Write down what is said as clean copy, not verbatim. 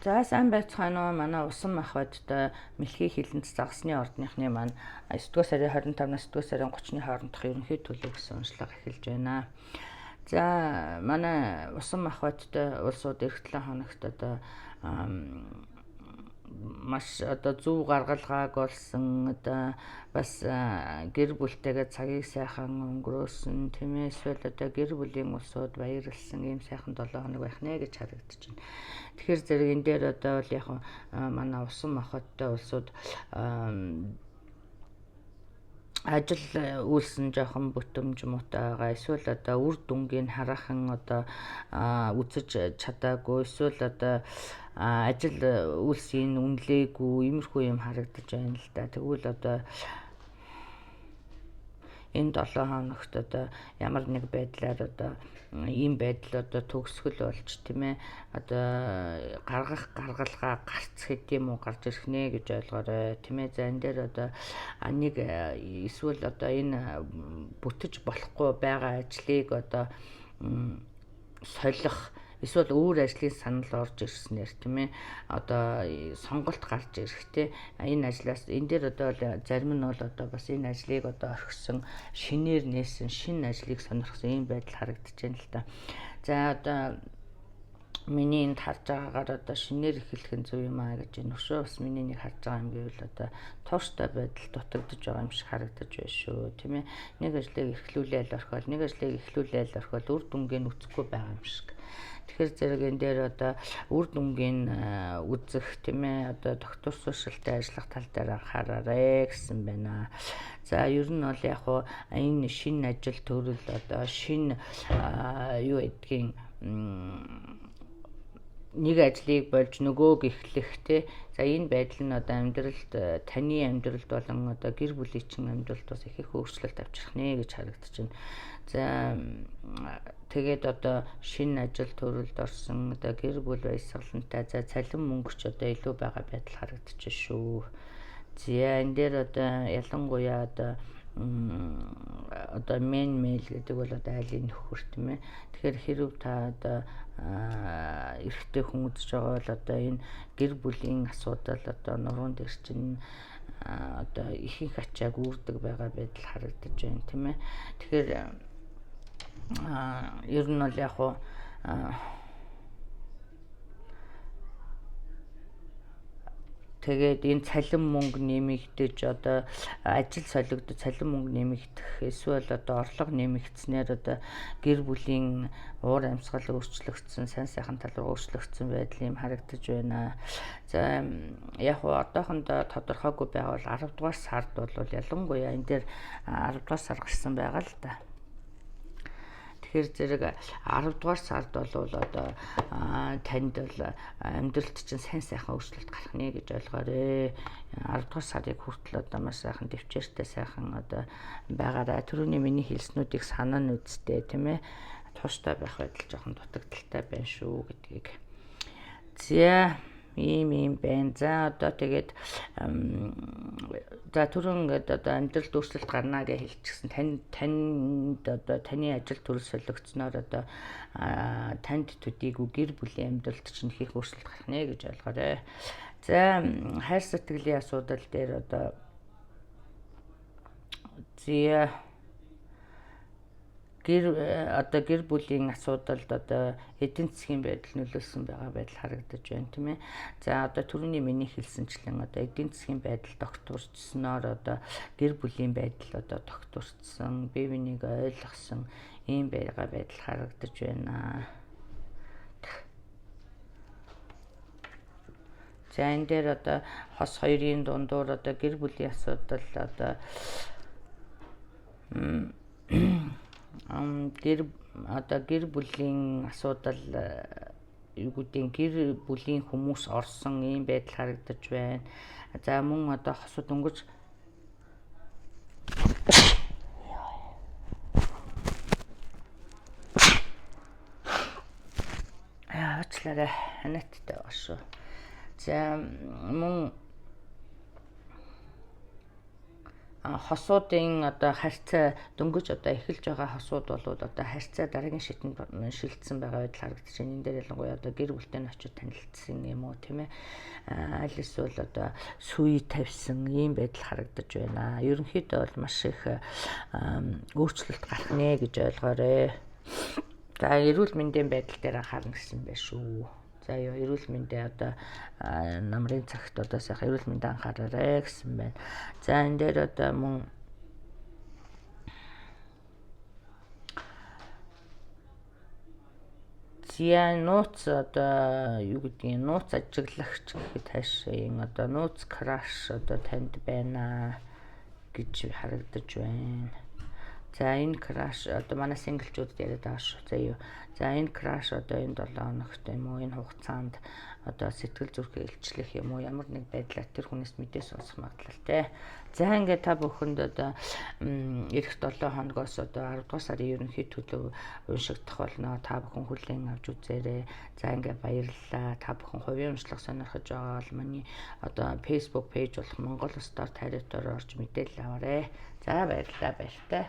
За сайн байцгаана уу манай усан мах бодтой мэлхий хилэнц загасны ордныхны маань 9-р сарын 25-наас 9-р сарын 30-ны хоорондох ерөнхий төлөв гэсэн уншлага эхэлж байна. За манай усан мах бодтой улсууд эх 7 хоногт одоо маш одоо зөв гаргалгааг олсон одоо бас гэр бүлтэйгээ цагийг сайхан өнгөрөөсөн тийм ээ эсвэл одоо гэр бүлийн улсууд баярлсан ийм сайхан 7 хоног байх нэ гэж харагдаж байна. Тэгэхээр зэрэг энэ дээр одоо бол яг манай усан махбодтой улсууд ажил үйлсэн жоохон бүтэмж муутай байгаа. Эсвэл одоо үр дүнгийн хараахан одоо үзэж чадаагүй. Эсвэл одоо ажил үйлсийн үнэлээгүй иймэрхүү юм харагдаж байна л да. Тэгвэл одоо энэ 7 хоногт одоо ямар нэг байдлаар одоо ийм байдал одоо төгсгөл болж тийм ээ одоо гаргалгаа гарц хэдэм үү гарч ирэх нэ гэж ойлгоорой тийм ээ. За энэ дээр одоо нэг эсвэл одоо энэ бүтэж болохгүй байгаа ажлыг одоо солих эсвэл өөр ажлын санал орж ирснээр тийм ээ одоо сонголт гарч ирэхтэй энэ ажлаас энэ дээр одоо зарим нь бол одоо бас энэ ажлыг одоо орхисон шинээр нээсэн шинэ ажлыг сонирхсон ийм байдал харагдаж байна л да. За одоо миний энд харж байгаагаар одоо шинээр эхлэх нь зөв юм аа гэж энэ өшөө бас миний нэг харж байгаа юм гэвэл одоо тууштай байдал дутагдж байгаа юм шиг харагдаж байна шүү тийм ээ. Нэг ажлыг эрхлүүлээл орхиол нэг ажлыг эхлүүлээл орхиол үр дүнгийн үцэхгүй байгаа юм шиг. Тэгэхээр зэрэг энэ дээр одоо үр дүнгийн үзэх тийм ээ одоо доктор сууршилтай ажиллах тал дээр анхаараарай гэсэн байна. За ер нь бол яг энэ шинэ ажил төрөл одоо шинэ юу гэдгийг нэг ажлыг болж нөгөөг эхлэх те. За энэ байдал нь одоо амьдралд таны амьдралд болон одоо гэр бүлийн чин амьдралд бас их өөрчлөлт авчрах нэ гэж харагдаж байна. За тэгээд одоо шинэ ажил төрөлд орсон одоо гэр бүл баясгалантай за цалин мөнгөч одоо илүү байгаа байдал харагдаж байна шүү. За энэ дээр одоо ялангуяа одоо мен мэйл гэдэг бол одоо айлын нөхөр тийм ээ. Тэгэхээр хэрв та одоо эрэгтэй хүн үзэж байгаа бол одоо энэ гэр бүлийн асуудал одоо нуруунд дээр чинь одоо ихэнх ачааг үүрдэг байгаа байдал харагдаж байна тийм ээ. Тэгэхээр ер нь бол яг тэгээд энэ цалин мөнгө нэмэгдэж одоо ажил солигдож цалин мөнгө нэмэгдэх эсвэл одоо орлого нэмэгдснээр одоо гэр бүлийн уур амьсгал өөрчлөгдсөн сайн сайхан тал руу өөрчлөгдсөн байдал юм харагдаж байна. За яг одоохондоо тодорхойгүй байгаа бол 10 дугаар сард бол ялангуяа энэ дээр 10 дугаар сар гарсан байгаа л да. Тэгэхээр зэрэг 10 дугаар сард бол одоо танд бол амьдралд чинь сайн сайхан өөрчлөлт гарах нэ гэж ойлгоорой. 10 дугаар сарыг хүртэл одоо маш сайхан дэвчээртэй сайхан одоо байгаарай. Түрүүний миний хэлснүүдийг санаа нь үзтээ тийм ээ. Тууштай байх байдал жоохон дутагдaltaй байна шүү гэдгийг. За ийм байна. За одоо тэгээд за түрүүн ингээд одоо амьдралд өөрчлөлт гарна гэж хэлчихсэн. Танд одоо таны ажил төрөл солигдсноор одоо танд төдийгүй гэр бүлийн амьдралд чинь их өөрчлөлт гарах нэ гэж ойлгоорой. За хайр сэтгэлийн асуудал дээр одоо гэр бүлийн асуудалд одоо эдийн засгийн байдал нөлөөлсөн байгаа байдал харагдаж байна тийм ээ. За одоо түрүүний миний хэлсэнчлэн одоо эдийн засгийн байдал тогтворчсноор одоо гэр бүлийн байдал одоо тогтворчсон, бие биенийг ойлгосон ийм байгаа байдал харагдаж байна. За энэ дээр одоо хос хоёрын дундуур одоо гэр бүлийн асуудал одоо гэр бүлийн асуудал юу гэдгийг гэр бүлийн хүмүүс орсон ийм байдал харагдаж байна. За мөн одоо хосод өнгөж аачлаарай ханаттай байгаа шүү. За мөн хосуудын одоо харьцаа дөнгөж одоо эхэлж байгаа хосууд бол одоо харьцаа дараагийн шитэнд шилжсэн байгаа байдал харагдаж байна. Энэ дээр ялангуяа одоо гэр бүлтэй очиж танилцсан юм уу тийм ээ. Аль эсвэл одоо сүй тавьсан ийм байдал харагдаж байна. Ерөнхийдөө бол маш их өөрчлөлт гарах нэ гэж ойлгоорой. За эрүүл мэндийн байдал дээр анхаарна гэсэн байх шүү. За ёо эрүүл мэндийн одоо намрын цагт одоо сайхан эрүүл мэндэд анхаараарай гэсэн байна. За энэ дээр одоо мөн нууц одоо юу гэдгийг нууц ажиглагч гэхэд хайшийн одоо нууц краш одоо танд байна гэж харагдаж байна. За энэ краш одоо манай синглчүүд яриад байгаа шүү. За юу. За энэ краш одоо энэ 7 хоногт юм уу энэ хугацаанд одоо сэтгэл зүрхээ илчлэх юм уу ямар нэг байдлаар тэр хүнээс мэдээ сонсох магадлалтай. За ингээд та бүхэнд одоо эх 7 хоногоос одоо 10 дугаар сарын ерөнхий төлөв уншигдах болно. Та бүхэн хүлээн авч үзээрэй. За ингээд баярлалаа. Та бүхэн хувийн уншлага сонирхож байгаа бол миний одоо Facebook пэйж болох Монгол Стар тариутаар орж мэдээлэл аваарай. За баярлалаа баяртай.